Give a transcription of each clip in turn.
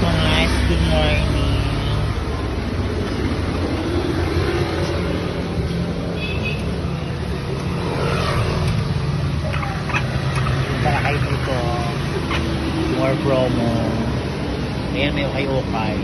guys, good morning. Punta na kayo dito. More promo. Ayan, may ukay-ukay.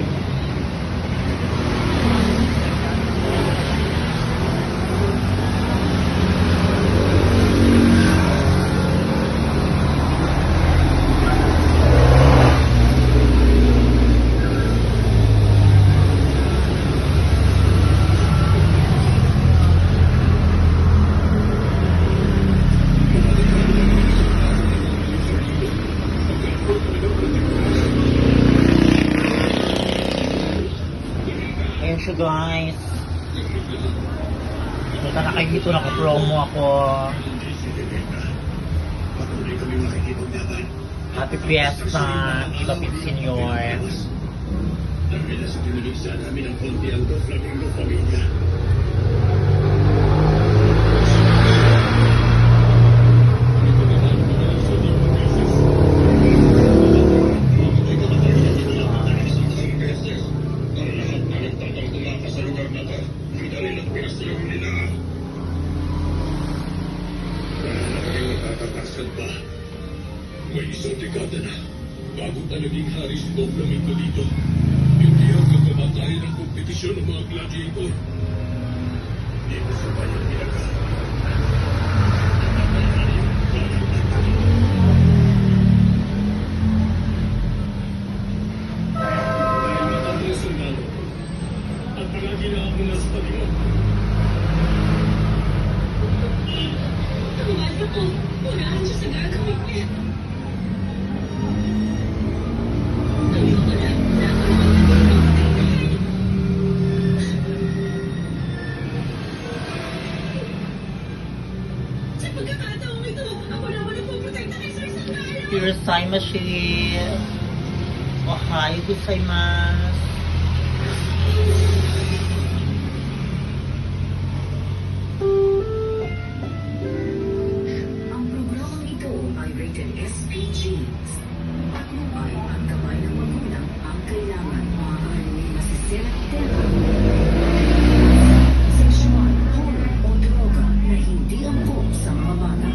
Ayan siya guys. Punta na kayo dito, naka-promo ako. Happy Fiesta, Ilapit Senior. Dahil sa pinunigsa namin ang konti ang Flamingo pamilya. May isang dekada na, bago na naging hari si Don Flamingo dito. Hindi hanggang kamatayan ang kompetisyon ng mga gladiator. Hindi ko sa kanyang pinaka. Dahil matanda sundalo, at palagi na ako nasa tabi mo. Tumahan ko, unahan siya sa gagawin niya. Sa pagkakataong ito, ako naman ang puprotekta kay Sir Sangalo. Irasaimasu. Ohayo gozaimasu. Ang programang ito ay rated SPG. At kung ay ang kamay ng magulang ang kailangan, maaaring may masisirang tema, sexual, horror o droga na hindi angkop sa mga bata.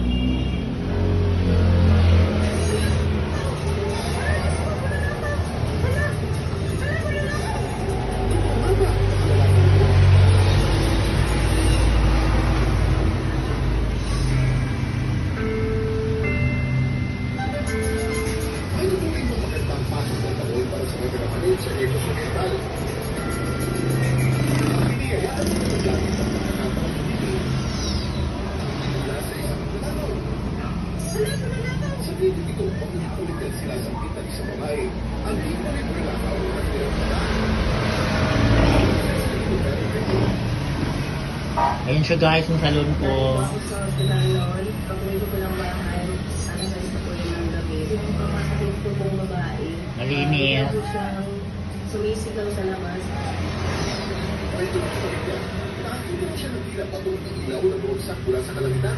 Ano po rin mo magandang pasok ng taon para sa mga kapatid sa Ecos Oriental? Piniyayaan mo ang lagi sa mga kapatid. Mula sa isang mananaw. Sa video ito, paulit-ulit yan sila sa kita sa babae. Ang di mo rin relakaw na pinagpalaan. Ayan siya guys, yung salon ko. Sa hospital noon, pag-uwi ko lang bahay, alas 6 na po yun ng gabi. Yung kapatid ko pong babae, Malinis. lagi siyang sumisigaw sa labas. Ay, ito sa pamilya. Nakakita mo siya ng tila patungkol ng ilaw na bumagsak mula sa kalangitan.